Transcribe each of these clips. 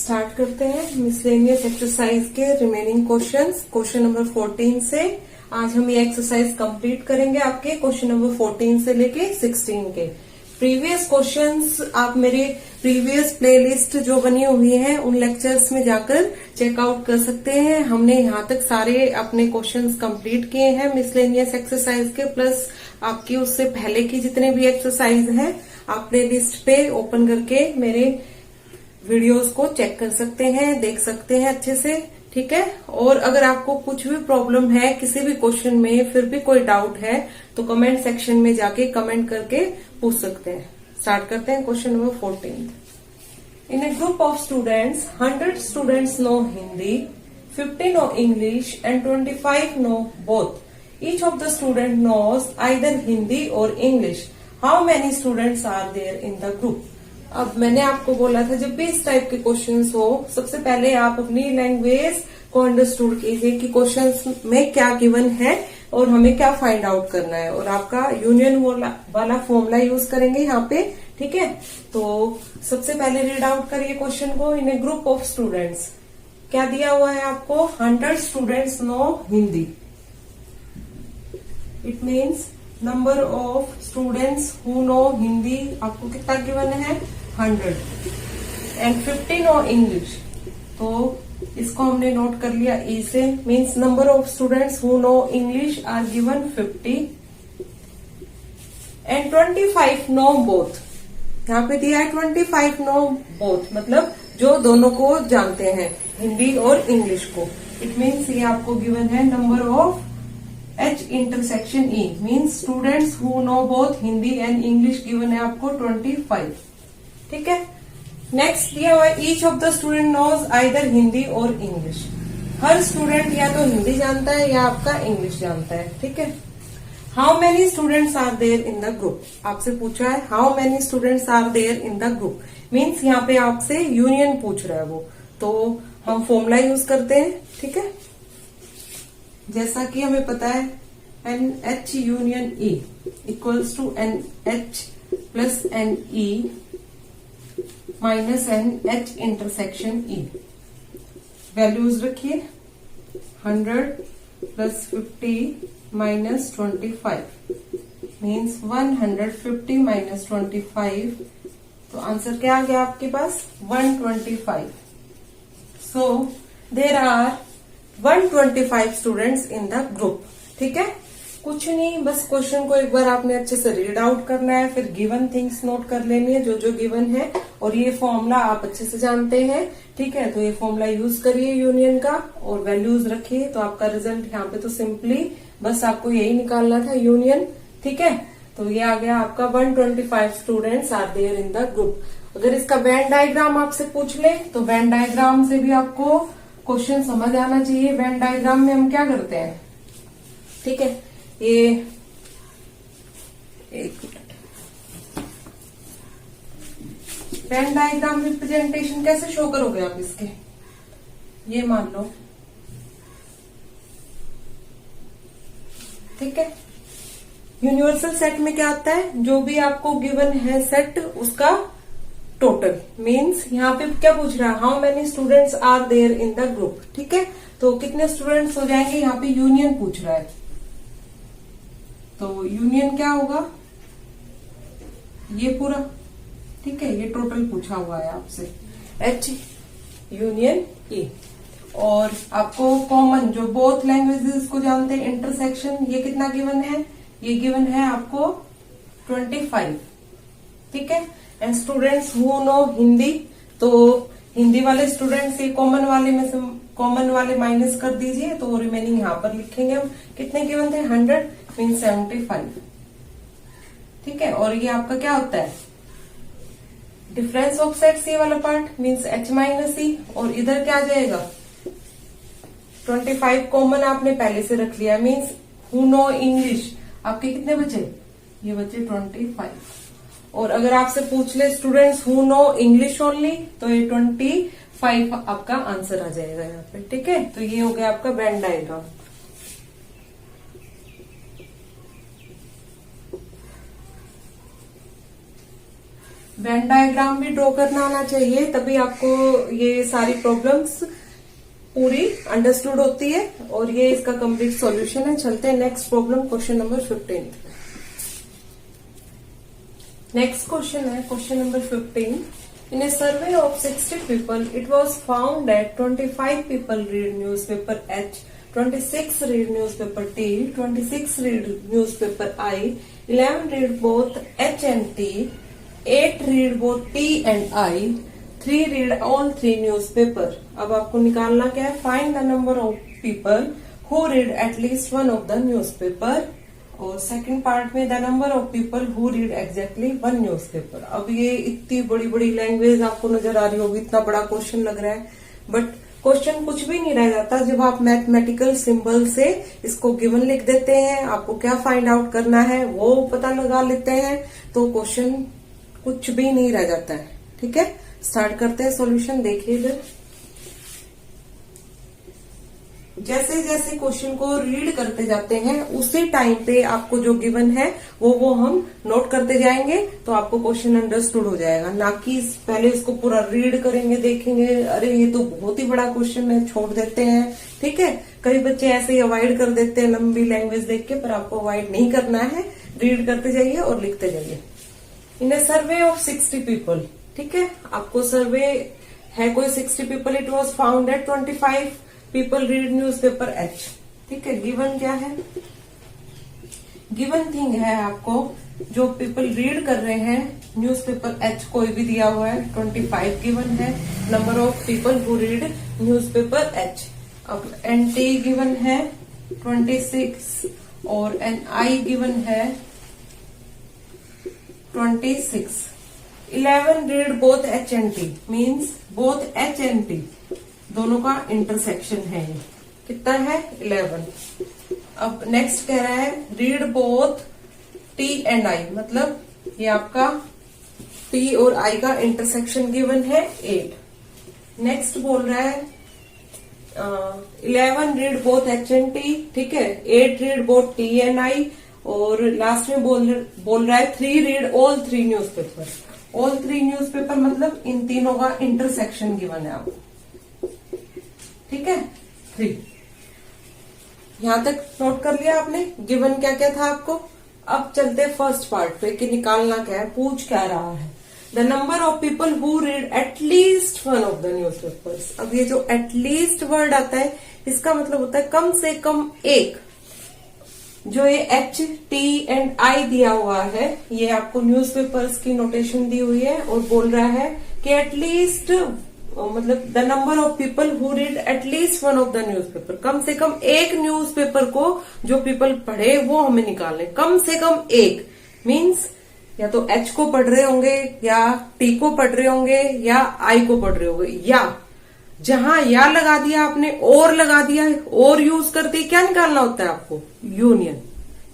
Start करते हैं miscellaneous exercise के रिमेनिंग क्वेश्चंस। क्वेश्चन नंबर 14 से आज हम ये एक्सरसाइज कंप्लीट करेंगे। आपके क्वेश्चन नंबर 14 से लेके 16 के प्रीवियस क्वेश्चंस आप मेरे प्रीवियस प्लेलिस्ट जो बनी हुई है उन लेक्चर्स में जाकर चेकआउट कर सकते हैं। हमने यहाँ तक सारे अपने क्वेश्चंस कंप्लीट किए हैं मिसलेनियस एक्सरसाइज के, प्लस आपकी उससे पहले की जितने भी एक्सरसाइज हैं आप प्ले लिस्ट पे ओपन करके मेरे वीडियोस को चेक कर सकते हैं, देख सकते हैं अच्छे से। ठीक है। और अगर आपको कुछ भी प्रॉब्लम है किसी भी क्वेश्चन में, फिर भी कोई डाउट है तो कमेंट सेक्शन में जाके कमेंट करके पूछ सकते हैं। स्टार्ट करते हैं question number 14। In a group of students 100 students no Hindi, 50 no English and 25 no both. Each of the student knows either Hindi और English. How many students are there in the group. अब मैंने आपको बोला था जब भी इस टाइप के क्वेश्चंस हो सबसे पहले आप अपनी लैंग्वेज को अंडरस्टूड कीजिए कि क्वेश्चंस में क्या गिवन है और हमें क्या फाइंड आउट करना है, और आपका यूनियन वाला फॉर्मूला यूज करेंगे यहाँ पे। ठीक है। तो सबसे पहले रीड आउट करिए क्वेश्चन को। In a group of students क्या दिया हुआ है आपको, 100 students no Hindi. It means number of students who know Hindi आपको कितना गिवन है, 100 एंड 50 नो इंग्लिश। तो इसको हमने नोट कर लिया ई से। Means number of students who know English are given 50 and 25 no both. यहाँ पे दिया है 25 नो बोथ, मतलब जो दोनों को जानते हैं, हिंदी और इंग्लिश को। इट मीन्स ये आपको गिवन है number of H intersection E, means students who know both Hindi and English given है आपको 25। ठीक है। नेक्स्ट दिया हुआ है each of the student knows either Hindi और इंग्लिश। हर स्टूडेंट या तो हिंदी जानता है या आपका इंग्लिश जानता है। ठीक है। How many students are there in the group. आपसे पूछा है how many students are there in the group, means यहाँ पे आपसे यूनियन पूछ रहा है वो, तो हम फॉर्मूला यूज करते हैं। ठीक है। जैसा कि हमें पता है NH union E equals to NH plus NE minus NH intersection E। Values रखिए 100 प्लस 50 माइनस 25 मीन्स 150 माइनस 25। तो आंसर क्या आ गया आपके पास, 125। So there are 125 students in the group. ठीक है। कुछ नहीं, बस क्वेश्चन को एक बार आपने अच्छे से रीड आउट करना है, फिर गिवन थिंग्स नोट कर लेनी है जो जो गिवन है, और ये फॉर्मूला आप अच्छे से जानते हैं। ठीक है। तो ये फॉर्मूला यूज करिए यूनियन का और वैल्यूज रखिए, तो आपका रिजल्ट यहाँ पे तो सिंपली बस आपको यही निकालना था, यूनियन। ठीक है। तो ये आ गया आपका 125 students are there in the group. अगर इसका वेन डायग्राम आपसे पूछ ले तो वेन डायग्राम से भी आपको क्वेश्चन समझ आना चाहिए। वेन डायग्राम में हम क्या करते हैं, ठीक है, ये एक वेन डायग्राम रिप्रेजेंटेशन कैसे शो करोगे आप इसके, ये मान लो। ठीक है। यूनिवर्सल सेट में क्या आता है, जो भी आपको गिवन है सेट उसका टोटल। मीन्स यहाँ पे क्या पूछ रहा है, how many students are there in the group. ठीक है। तो कितने स्टूडेंट्स हो जाएंगे, यहाँ पे यूनियन पूछ रहा है, तो यूनियन क्या होगा, ये पूरा। ठीक है। ये टोटल पूछा हुआ है आपसे, H यूनियन E। और आपको कॉमन जो बोथ लैंग्वेजेस को जानते हैं, इंटरसेक्शन, ये कितना गिवन है, ये गिवन है आपको 25। ठीक है। And students who know Hindi, तो हिंदी वाले स्टूडेंट्स ये कॉमन वाले में से कॉमन वाले माइनस कर दीजिए, तो वो रिमेनिंग यहाँ पर लिखेंगे हम। कितने गिवन थे, 100 मीन 75। ठीक है। और ये आपका क्या होता है, डिफरेंस ऑफ सेट्स, ये वाला part means H minus E, और इधर क्या आ जाएगा 25 कॉमन आपने पहले से रख लिया, मीन्स हु नो इंग्लिश आपके कितने बचे, ये बचे 25। और अगर आपसे पूछ ले students who know English only, तो ये 25 आपका आंसर आ जाएगा यहाँ पे। ठीक है। तो ये हो गया आपका वेन डायग्राम। वेन डायग्राम भी ड्रॉ करना आना चाहिए, तभी आपको ये सारी प्रॉब्लम्स पूरी अंडरस्टूड होती है। और ये इसका कंप्लीट सॉल्यूशन है। चलते हैं next problem, question number 15। Next question है question number 15। In a survey of 60 people, it was found that 25 people read newspaper H, 26 read newspaper T, 26 read newspaper I, 11 read both H and T, 8 read both T and I, 3 read all 3 newspaper. अब आपको निकालना क्या है? Find the number of people who read at least one of the newspaper. और second part में the number of people who read exactly one newspaper. अब ये इतनी बड़ी बड़ी लैंग्वेज आपको नजर आ रही होगी, इतना बड़ा क्वेश्चन लग रहा है, बट क्वेश्चन कुछ भी नहीं रह जाता जब आप मैथमेटिकल सिंबल से इसको गिवन लिख देते हैं। आपको क्या फाइंड आउट करना है वो पता लगा लेते हैं, तो क्वेश्चन कुछ भी नहीं रह जाता है। ठीक है, स्टार्ट करते हैं सॉल्यूशन। देखिए इधर, जैसे जैसे क्वेश्चन को रीड करते जाते हैं उसी टाइम पे आपको जो गिवन है वो हम नोट करते जाएंगे, तो आपको क्वेश्चन अंडरस्टूड हो जाएगा। ना कि पहले इसको पूरा रीड करेंगे, देखेंगे अरे ये तो बहुत ही बड़ा क्वेश्चन है, छोड़ देते हैं। ठीक है, कई बच्चे ऐसे ही अवॉइड कर देते हैं लंबी लैंग्वेज देख के, पर आपको अवॉइड नहीं करना है, रीड करते जाइए और लिखते जाइए। इन ए सर्वे ऑफ 60 पीपल, ठीक है, आपको सर्वे है कोई 60 people, it was found at 25 people read newspaper H. ठीक है, गिवन क्या है? गिवन थिंग है आपको, जो पीपल रीड कर रहे हैं न्यूज़पेपर एच, कोई भी दिया हुआ है, 25 गिवन है number of people who read newspaper H. अब एन टी गिवन है 26 और एन आई गिवन है 26। 11 read both H and T, means both H and T दोनों का इंटरसेक्शन है। ये कितना है? 11। अब नेक्स्ट कह रहा है read both T and I, मतलब ये आपका टी और आई का इंटरसेक्शन गिवन है 8। नेक्स्ट बोल रहा है 11 read both H and T, ठीक है, 8 read both T and I, और लास्ट में बोल रहा है 3 read all 3 newspaper. All 3 newspaper मतलब इन तीनों का इंटरसेक्शन गिवन है आपको। ठीक है, 3। यहां तक नोट कर लिया आपने गिवन क्या क्या था आपको। अब चलते फर्स्ट पार्ट पे कि निकालना क्या है, पूछ क्या रहा है। The number of people who read at least one of the newspapers. अब ये जो एटलीस्ट वर्ड आता है इसका मतलब होता है कम से कम एक। जो ये एच टी एंड आई दिया हुआ है ये आपको न्यूज़पेपर्स की नोटेशन दी हुई है, और बोल रहा है कि एटलीस्ट मतलब the number of people who read at least one of the newspaper, कम से कम एक न्यूज़पेपर को जो पीपल पढ़े वो हमें निकालने। कम से कम एक मीन्स या तो एच को पढ़ रहे होंगे, या टी को पढ़ रहे होंगे, या आई को पढ़ रहे होंगे, या जहां या लगा दिया आपने और लगा दिया, और यूज करते क्या निकालना होता है आपको? यूनियन।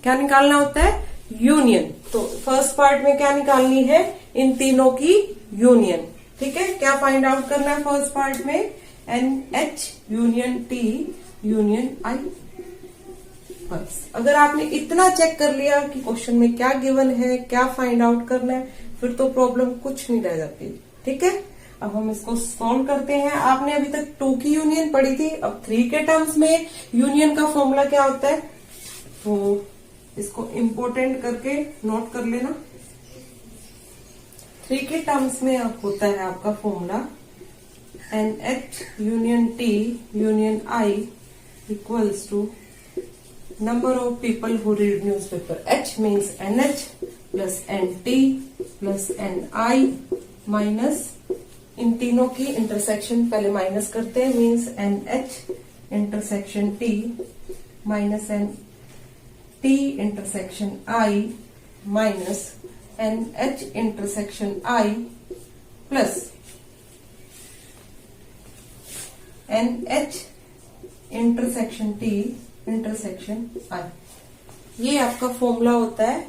क्या निकालना होता है? यूनियन। तो फर्स्ट पार्ट में क्या निकालनी है? इन तीनों की यूनियन। ठीक है, क्या फाइंड आउट करना है फर्स्ट पार्ट में? N H union T union I. बस अगर आपने इतना चेक कर लिया कि क्वेश्चन में क्या गिवन है, क्या फाइंड आउट करना है, फिर तो प्रॉब्लम कुछ नहीं रह जाती। ठीक है, अब हम इसको सॉल्व करते हैं। आपने अभी तक 2 की यूनियन पढ़ी थी, अब 3 के टर्म्स में यूनियन का फॉर्मूला क्या होता है, तो इसको इम्पोर्टेंट करके नोट कर लेना। 3 के टर्म्स में होता है आपका formula N H union T union I equals to number of people who read newspaper. H means N H plus N T plus N I minus इन तीनों की इंटरसेक्शन पहले माइनस करते हैं, means N H intersection T minus N T intersection I minus N H intersection I plus N H intersection T intersection I. ये आपका formula होता है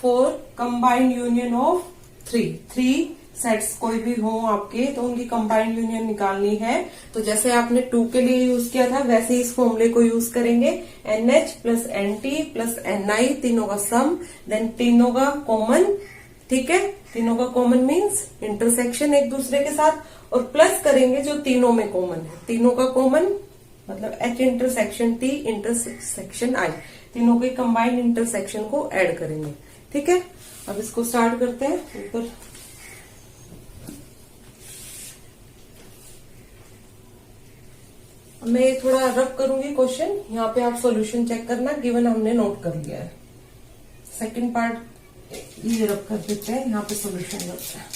for combined union of 3 sets कोई भी हो आपके, तो उनकी कंबाइंड यूनियन निकालनी है। तो जैसे आपने 2 के लिए यूज किया था वैसे इस फॉर्मूले को यूज करेंगे। N H plus N T plus N I तीनों का सम, देन तीनों का कॉमन ठीक है, तीनों का कॉमन मीन्स इंटरसेक्शन एक दूसरे के साथ, और प्लस करेंगे जो तीनों में कॉमन है, तीनों का कॉमन मतलब H intersection T intersection I, तीनों के कंबाइंड इंटरसेक्शन को ऐड करेंगे। ठीक है, अब इसको स्टार्ट करते हैं। ऊपर मैं थोड़ा रफ करूंगी क्वेश्चन, यहाँ पे आप सॉल्यूशन चेक करना, गिवन हमने नोट कर लिया है। सेकंड पार्ट ये रफ कर देते हैं, यहाँ पे सॉल्यूशन करते हैं।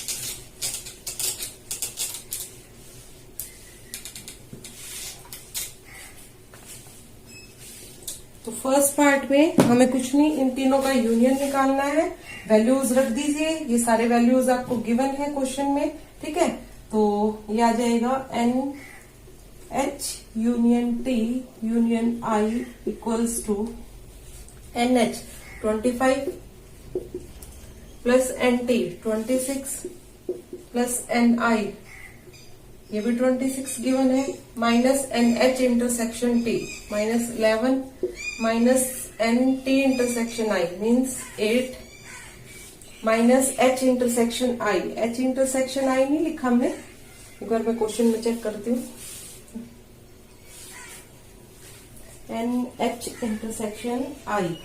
तो फर्स्ट पार्ट में हमें कुछ नहीं, इन तीनों का यूनियन निकालना है। वैल्यूज रख दीजिए, ये सारे वैल्यूज आपको गिवन है क्वेश्चन में। ठीक है, तो ये आ जाएगा N H union T union I equals to N H 25 plus N T 26 plus N I, ये भी 26 गिवन है, minus N H intersection T minus 11 minus N T intersection I means 8 minus H intersection I. H intersection I नहीं लिखा हमने, एक बार मैं question में check करती हूँ। एन एच इंटरसेक्शन आई,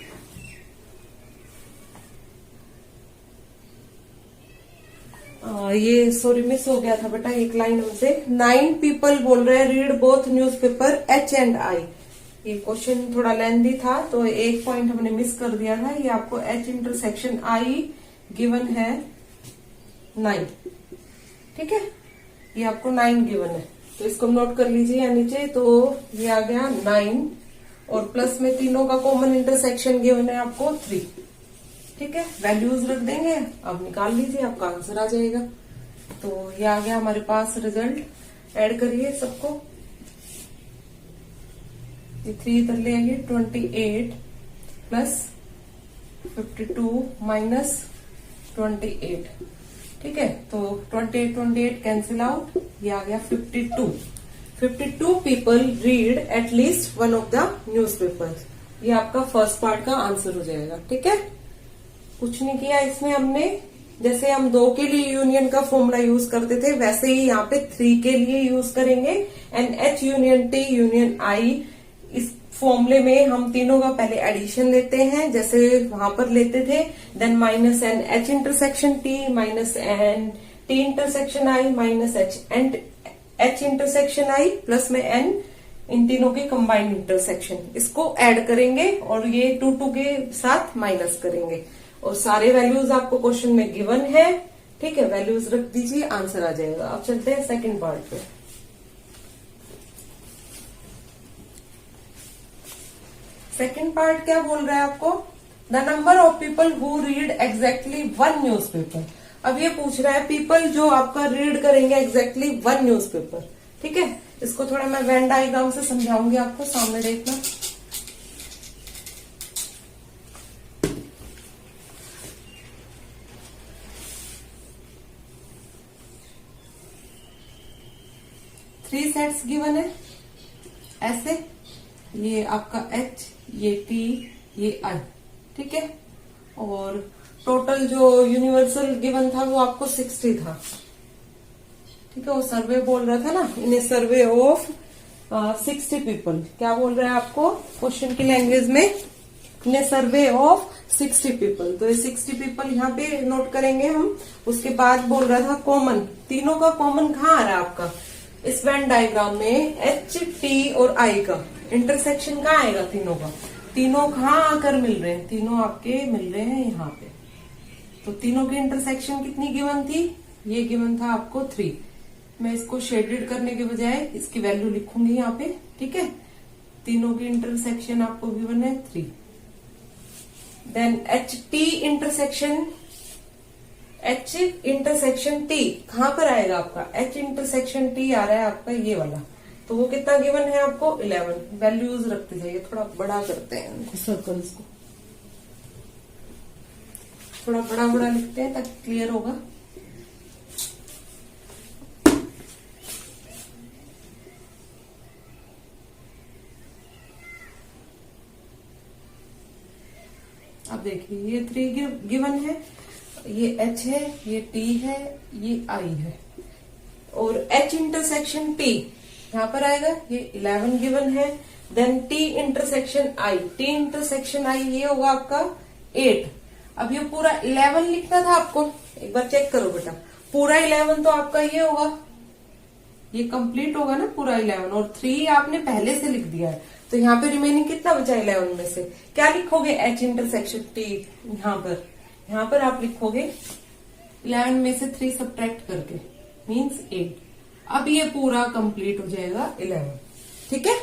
ये सॉरी मिस हो गया था बेटा एक लाइन हमसे। 9 पीपल बोल रहे हैं read both newspaper H and I. ये क्वेश्चन थोड़ा लेंदी था तो एक पॉइंट हमने मिस कर दिया था। ये आपको एच इंटरसेक्शन आई गिवन है 9। ठीक है, ये आपको 9 गिवन है, तो इसको नोट कर लीजिए यहाँ नीचे। तो ये आ गया 9 और प्लस में तीनों का कॉमन इंटरसेक्शन गिवन है आपको 3। ठीक है, वैल्यूज रख देंगे, अब निकाल लीजिए, आपका आंसर आ जाएगा। तो ये आ गया हमारे पास रिजल्ट। ऐड करिए सबको, ये 3 इधर ले आइए, 28 प्लस 52 माइनस 28। ठीक है, तो 28 कैंसिल आउट, ये आ गया 52 people read at least one of the newspaper. ये आपका फर्स्ट पार्ट का आंसर हो जाएगा। ठीक है, कुछ नहीं किया इसमें हमने, जैसे हम 2 के लिए यूनियन का फॉर्मूला यूज करते थे वैसे ही यहाँ पे 3 के लिए यूज करेंगे। N H union T union I, इस फॉर्मूले में हम तीनों का पहले एडिशन लेते हैं जैसे वहां पर लेते थे, then minus N H intersection T minus N T intersection I minus H intersection I plus में एन, इन तीनों के कंबाइंड इंटरसेक्शन, इसको ऐड करेंगे और ये 2 के साथ माइनस करेंगे। और सारे वैल्यूज आपको क्वेश्चन में गिवन है। ठीक है, वैल्यूज रख दीजिए, आंसर आ जाएगा। अब चलते हैं सेकंड पार्ट पे। सेकंड पार्ट क्या बोल रहा है आपको, the number of people who read exactly 1 newspaper. अब ये पूछ रहा है पीपल जो आपका रीड करेंगे एग्जैक्टली 1 न्यूज़पेपर। ठीक है, इसको थोड़ा मैं वेन डायग्राम से समझाऊंगी आपको, सामने देखना। थ्री सेट्स गिवन है ऐसे, ये आपका H, ये T, ये I। ठीक है, और टोटल जो यूनिवर्सल गिवन था वो आपको 60 था। ठीक है, वो सर्वे बोल रहा था ना, इन सर्वे ऑफ 60 पीपल। क्या बोल रहा है आपको क्वेश्चन की लैंग्वेज में, इन सर्वे ऑफ 60 पीपल। तो ये 60 पीपल यहाँ पे नोट करेंगे हम। उसके बाद बोल रहा था कॉमन, तीनों का कॉमन कहाँ आ रहा है आपका इस वेन डायग्राम में, एच टी और आई का इंटरसेक्शन कहाँ आएगा तीनों का, तीनों कहाँ आकर मिल रहे हैं, तीनों आपके मिल रहे हैं यहाँ पे। तो तीनों की इंटरसेक्शन कितनी गिवन थी, ये गिवन था आपको 3। मैं इसको शेडेड करने के बजाय इसकी वैल्यू लिखूंगी यहाँ पे। ठीक है, तीनों की इंटरसेक्शन आपको गिवन है 3। Then H T intersection, H intersection T कहां पर आएगा आपका, एच इंटरसेक्शन टी आ रहा है आपका ये वाला, तो वो कितना गिवन है आपको 11। वैल्यूज रखते जाइए, थोड़ा बड़ा करते हैं सर्कल्स को, थोड़ा बड़ा बड़ा लिखते हैं ताकि क्लियर होगा। अब देखिए ये 3 गिवन है, ये H है, ये T है, ये I है, और H इंटरसेक्शन T यहाँ पर आएगा, ये 11 गिवन है। Then T intersection I, T intersection I ये होगा आपका 8। अब ये पूरा 11 लिखना था आपको, एक बार चेक करो बेटा, पूरा 11 तो आपका ये होगा, ये कंप्लीट होगा ना पूरा 11, और 3 आपने पहले से लिख दिया है, तो यहाँ पे रिमेनिंग कितना बचा 11 में से? क्या लिखोगे? H इंटरसेक्शन T यहाँ पर आप लिखोगे 11 में से 3 सब्ट्रैक्ट करके, मीन्स 8। अब ये पूरा कंप्लीट हो जाएगा 11, ठीक है,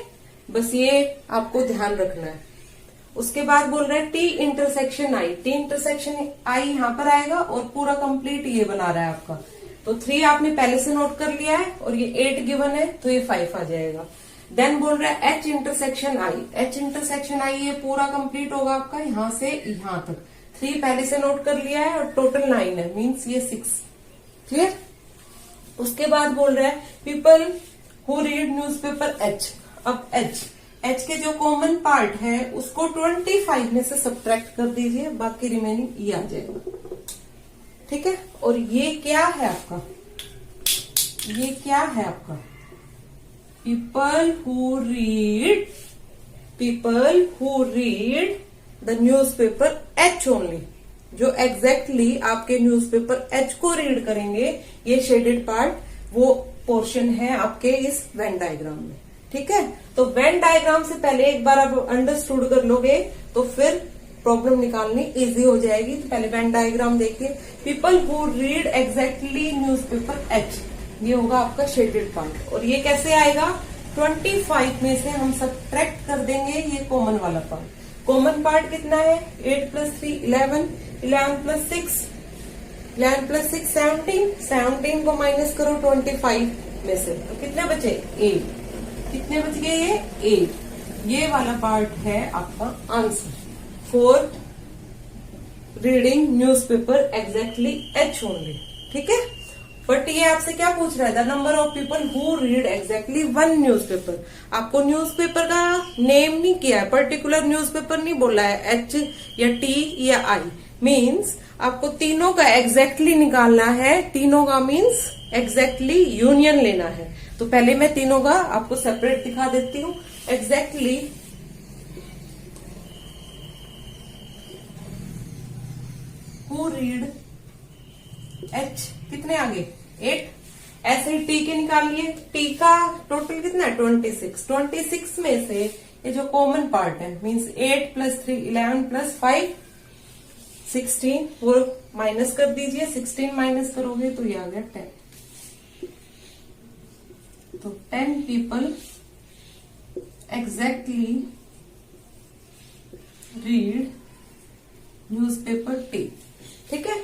बस ये आपको ध्यान रखना है। उसके बाद बोल रहे हैं T intersection I, T intersection I यहाँ पर आएगा और पूरा कंप्लीट ये बना रहा है आपका, तो 3 आपने पहले से नोट कर लिया है और ये 8 गिवन है, तो ये 5 आ जाएगा। देन बोल रहा है H intersection I, H intersection I ये पूरा कंप्लीट होगा आपका यहाँ से यहाँ तक, 3 पहले से नोट कर लिया है और टोटल 9 है, मीन्स ये 6। क्लियर? उसके बाद बोल रहा है people who read newspaper H। अब H के जो कॉमन पार्ट है उसको 25 में से सब्ट्रैक्ट कर दीजिए, बाकी रिमेनिंग ये आ जाएगा, ठीक है। और ये क्या है आपका? ये क्या है आपका? People who read the newspaper H only, जो एग्जैक्टली आपके न्यूज़पेपर H को रीड करेंगे, ये शेडेड पार्ट वो पोर्शन है आपके इस वेन डायग्राम में, ठीक है। तो वेन डायग्राम से पहले एक बार आप अंडरस्टूड कर लोगे तो फिर प्रॉब्लम निकालनी इजी हो जाएगी। तो पहले वेन डायग्राम देखिए, people who read exactly newspaper H, ये होगा आपका शेडेड पार्ट, और ये कैसे आएगा? 25 में से हम सब्ट्रैक्ट कर देंगे ये कॉमन वाला पार्ट। कॉमन पार्ट कितना है? 8 + 3 11, 11 + 6 11 + 6 17, 17 को माइनस करो 25 में से, तो कितने बचे? 8। कितने बच गए? ये 8। ये वाला पार्ट है आपका answer for reading newspaper exactly H only, ठीक है। बट ये आपसे क्या पूछ रहा है? The number of people who read exactly 1 newspaper. आपको न्यूज़पेपर का नेम नहीं किया है, पर्टिकुलर न्यूज़पेपर नहीं बोला है, H या T या I। मीन्स आपको तीनों का एग्जैक्टली निकालना है, तीनों का मीन्स एग्जैक्टली यूनियन लेना है। तो पहले मैं तीनों का आपको सेपरेट दिखा देती हूँ। एग्जैक्टली हु रीड H, कितने आगे? 8। ऐसे ही T के निकाल लिए, T का टोटल कितना है? 26। 26 में से ये जो कॉमन पार्ट है, मीन्स 8 + 3 11 + 5 16, वो माइनस कर दीजिए, 16 माइनस करोगे तो ये आ गया 10। तो 10 people exactly read newspaper T, ठीक है।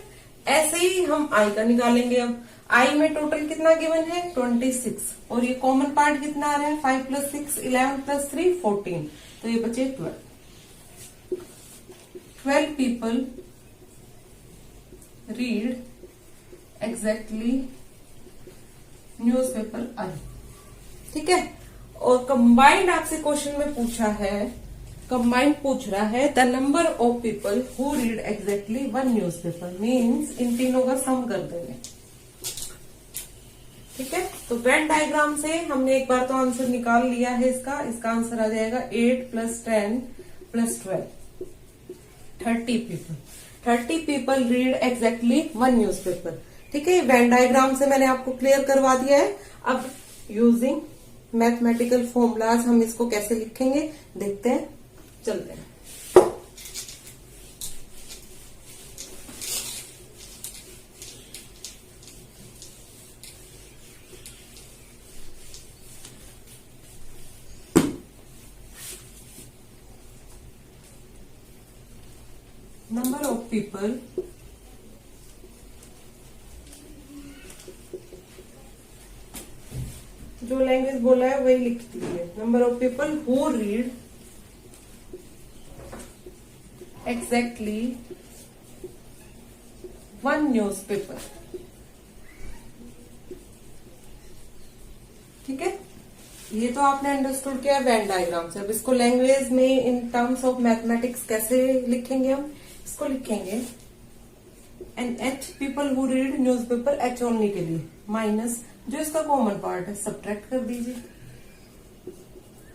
ऐसे ही हम I का निकालेंगे। अब I में टोटल कितना गिवन है? 26, और ये कॉमन पार्ट कितना आ रहा है? 5 + 6 11 + 3 14, तो ये बचे 12। 12 people read exactly newspaper I, ठीक है। और कंबाइंड आपसे क्वेश्चन में पूछा है, कंबाइंड पूछ रहा है the number of people who read exactly 1 newspaper, means in तीनों का सम कर देंगे, ठीक है। तो वेन डायग्राम से हमने एक बार तो आंसर निकाल लिया है इसका आंसर आ जाएगा 8 + 10 + 12, 30 पीपल रीड एग्जैक्टली 1 न्यूज़पेपर, ठीक है। वेन डायग्राम से मैंने आपको क्लियर करवा दिया है। अब यूजिंग मैथमेटिकल फॉर्मूलाज हम इसको कैसे लिखेंगे देखते हैं, चलते हैं। नंबर ऑफ पीपल जो लैंग्वेज बोला है वही लिख दीजिए। Number of people who read exactly 1 newspaper, ठीक है। ये तो आपने अंडरस्टूड किया वेन डायग्राम से। अब इसको लैंग्वेज में इन टर्म्स ऑफ मैथमेटिक्स कैसे लिखेंगे हम? इसको लिखेंगे and H people who read newspaper H only के लिए, माइनस जो इसका कॉमन पार्ट है सब्ट्रैक्ट कर दीजिए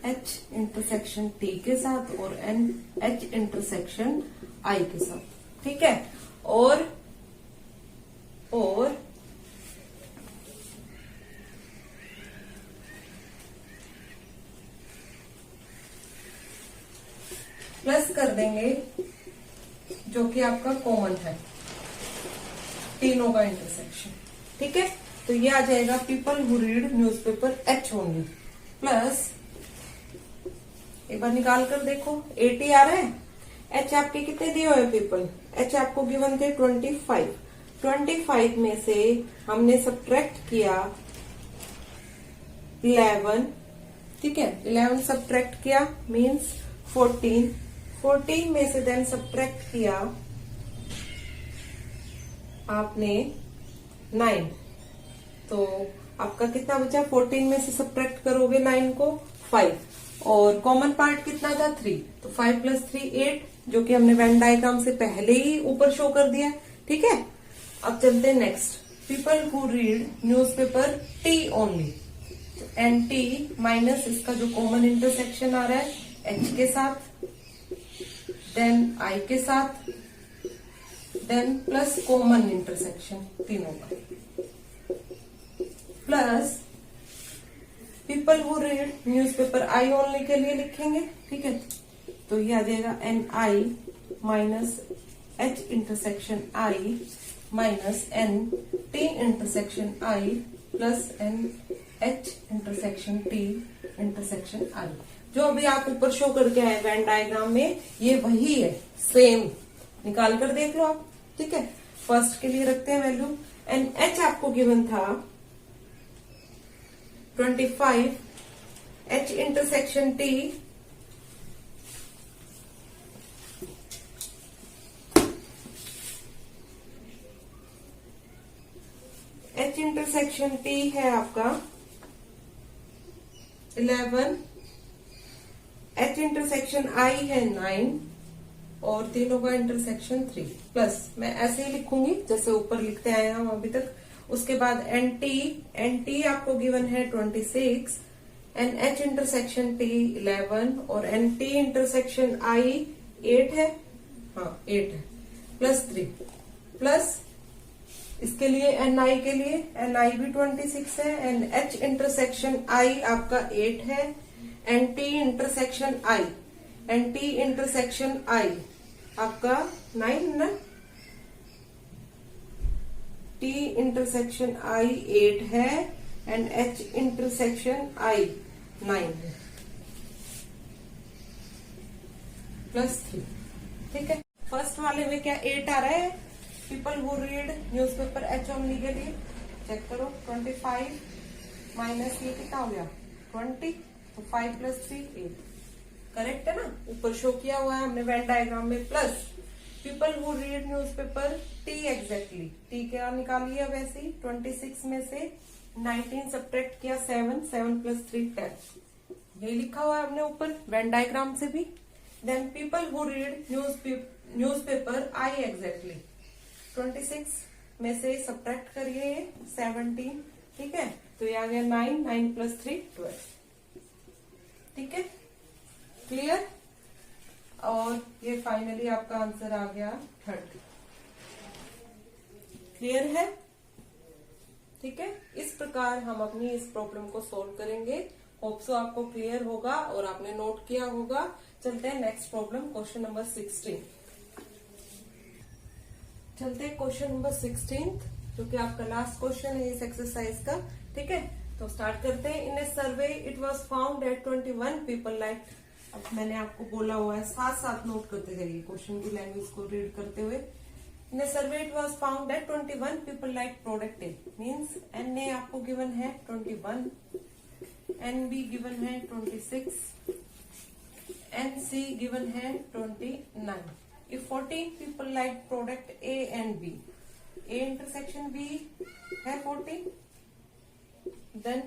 एच इंटरसेक्शन टी के साथ और एन एच इंटरसेक्शन आई के साथ, ठीक है। और प्लस कर देंगे जो कि आपका कॉमन है तीनों का इंटरसेक्शन, ठीक है। तो ये आ जाएगा people who read newspaper H only plus, एक बार निकाल कर देखो 80 आ रहा है। एच आपके कितने दिए हुए पीपल, एच आपको गिवन थे 25, 25 में से हमने सब्ट्रैक्ट किया 11, ठीक है। 11 सब्ट्रैक्ट किया मीन्स 14, 14 में से देन सब्ट्रैक्ट किया आपने 9, तो आपका कितना बचा, 14 में से सब्ट्रैक्ट करोगे 9 को 5, और कॉमन पार्ट कितना था 3, तो 5 + 3 8, जो कि हमने वेन डायग्राम से पहले ही ऊपर शो कर दिया, ठीक है। अब चलते हैं next, people who read newspaper T only, N T minus इसका जो कॉमन इंटरसेक्शन आ रहा है एच के साथ, देन आई के साथ, देन प्लस कॉमन इंटरसेक्शन तीनों का, plus people who read newspaper I only के लिए लिखेंगे, ठीक है। तो ये आ जाएगा N I minus H intersection I minus N T intersection I plus N H intersection T intersection I. जो अभी आप ऊपर शो करके आए वेन डायग्राम में, ये वही है, सेम, निकाल कर देख लो आप, ठीक है। फर्स्ट के लिए रखते हैं वैल्यू, एन एच आपको गिवन था 25, H intersection T H intersection T है आपका 11, एच इंटरसेक्शन आई है 9 और तीनों का इंटरसेक्शन 3, प्लस मैं ऐसे ही लिखूंगी जैसे ऊपर लिखते आए हम अभी तक। उसके बाद एन टी आपको गिवन है 26, एन एच इंटरसेक्शन टी 11 और एन टी इंटरसेक्शन आई 8 है, हाँ 8 है, प्लस 3, प्लस इसके लिए एन आई के लिए एन आई भी 26 है, एन एच इंटरसेक्शन आई आपका 8 है, एन टी इंटरसेक्शन आई, एन टी इंटरसेक्शन आई आपका 9 ना, टी इंटरसेक्शन आई 8 है एंड एच इंटरसेक्शन आई 9 है, प्लस 3, ठीक है। फर्स्ट वाले में क्या 8 आ रहा है, people who read newspaper H only के लिए चेक करो, 25 माइनस ये कितना हो गया 20, तो 5 + 3 8, करेक्ट है ना, ऊपर शो किया हुआ है हमने वेन डायग्राम में। Plus people who read newspaper T exactly, T क्या निकालिए वैसे ही, 26 में से 19 सब्ट्रैक्ट किया 7, 7 + 3 10, यही लिखा हुआ है हमने ऊपर वेन डायग्राम से भी। Then people who read newspaper I exactly, 26 में से सब्ट्रैक्ट करिए 17, ठीक है, तो ये आ गया 9, 9 + 3 12, ठीक है, क्लियर। और ये फाइनली आपका आंसर आ गया 30, क्लियर है, ठीक है। इस प्रकार हम अपनी इस प्रॉब्लम को सोल्व करेंगे। होप सो आपको क्लियर होगा और आपने नोट किया होगा। चलते हैं नेक्स्ट प्रॉब्लम, क्वेश्चन नंबर 16। चलते हैं क्वेश्चन नंबर 16, जो कि आपका लास्ट क्वेश्चन है इस एक्सरसाइज का, ठीक है। तो स्टार्ट करते हैं। In a survey it was found that 21 people like, अब मैंने आपको बोला हुआ है साथ साथ नोट करते जाइए क्वेश्चन की लैंग्वेज को रीड करते हुए। In a survey it was found that 21 people like product A, means N A आपको गिवन है 21, एन बी गिवन है 26, एन सी गिवन है 29। If 14 people like product A and B, A intersection B है 14, then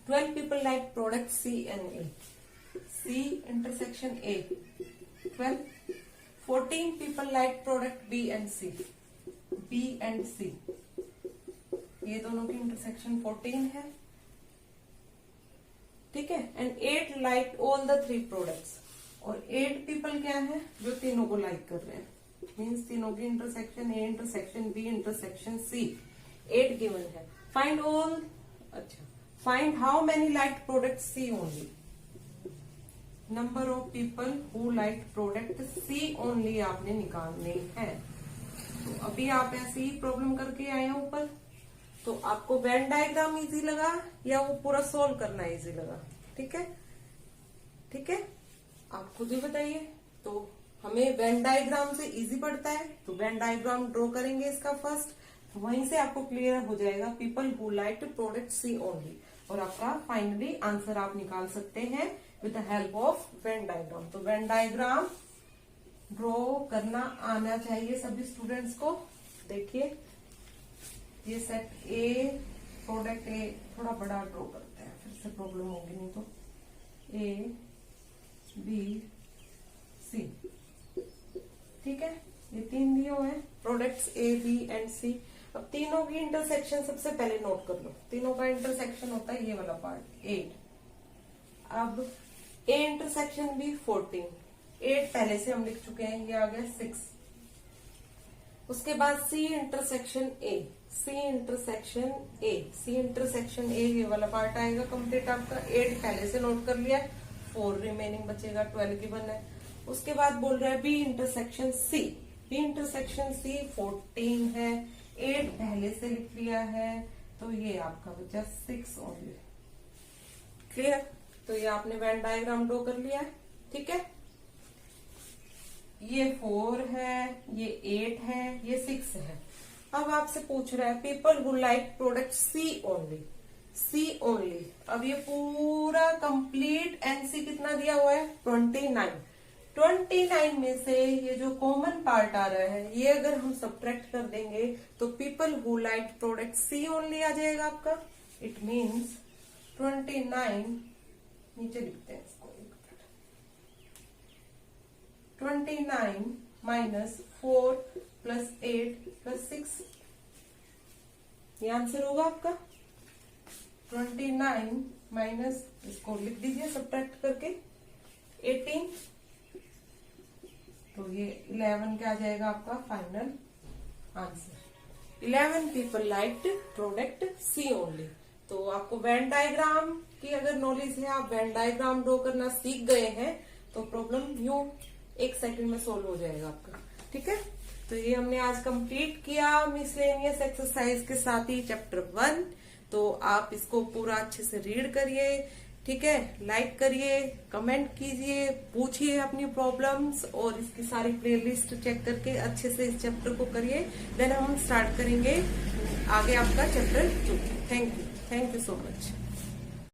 12 people like product C and A, C intersection A 12, 14 people like product B and C, B and C, ये दोनों की intersection 14 है, ठीक है। And 8 like all the 3 products, और 8 people क्या है जो तीनों को लाइक कर रहे हैं, मीन्स तीनों की intersection A intersection B intersection C 8 given है। फाइंड ऑल, अच्छा, find how many like product C only, number of people who like product C only आपने निकालने हैं। तो अभी आप ऐसे ही प्रॉब्लम करके आए हैं ऊपर, तो आपको वेन डायग्राम इजी लगा या वो पूरा सोल्व करना इजी लगा? ठीक है, ठीक है, आप खुद ही बताइए। तो हमें वेन डायग्राम से इजी पड़ता है, तो वेन डायग्राम ड्रॉ करेंगे इसका फर्स्ट, वहीं से आपको क्लियर हो जाएगा people who like product C only, और आपका फाइनली आंसर आप निकाल सकते हैं with the help of Venn diagram. तो वेन डायग्राम ड्रॉ करना आना चाहिए सभी स्टूडेंट्स को। देखिए ये सेट ए, प्रोडक्ट ए, थोड़ा बड़ा ड्रॉ करते हैं, फिर से प्रॉब्लम होगी नहीं तो। ए बी सी, ठीक है, ये 3 दिए हुए हैं प्रोडक्ट्स ए बी एंड सी। अब तीनों की इंटरसेक्शन सबसे पहले नोट कर लो, तीनों का इंटरसेक्शन होता है ये वाला पार्ट 8। अब ए इंटरसेक्शन बी 14, 8 पहले से हम लिख चुके हैं, ये आ गया 6। उसके बाद C intersection A, C intersection A, C intersection A ये वाला पार्ट आएगा कंप्लीट आपका। 8 पहले से नोट कर लिया, 4 रिमेनिंग बचेगा, 12 गिवन है। उसके बाद बोल रहा है B intersection C, B intersection C 14 है, 8 पहले से लिख लिया है, तो ये आपका बचा 6 ओनली। क्लियर? तो ये आपने वेन डायग्राम ड्रॉ कर लिया है, ठीक है। ये 4 है, ये 8 है, ये 6 है। अब आपसे पूछ रहा है people who like product C only, C only. अब ये पूरा कंप्लीट एनसी कितना दिया हुआ है 29, 29 में से ये जो कॉमन पार्ट आ रहा है ये अगर हम सब्ट्रैक्ट कर देंगे तो people who like product C only आ जाएगा आपका। इट मीन्स 29, नीचे लिखते हैं इसको, 29 माइनस 4 प्लस 8 प्लस 6, ये आंसर होगा आपका। 29 माइनस, इसको लिख दीजिए सब्ट्रैक्ट करके, 18, तो ये 11 क्या आ जाएगा आपका final answer. 11 people liked product C only. तो आपको वेन डायग्राम की अगर नॉलेज है, आप वेन डायग्राम ड्रॉ करना सीख गए हैं, तो प्रॉब्लम यूं 1 सेकंड में सोल्व हो जाएगा आपका, ठीक है। तो ये हमने आज कंप्लीट किया मिसलेनियस एक्सरसाइज के साथ ही चैप्टर 1। तो आप इसको पूरा अच्छे से रीड करिए, ठीक है, लाइक करिए, कमेंट कीजिए, पूछिए अपनी प्रॉब्लम्स, और इसकी सारी प्लेलिस्ट चेक करके अच्छे से इस चैप्टर को करिए। देन हम स्टार्ट करेंगे आगे आपका chapter 2। Thank you so much.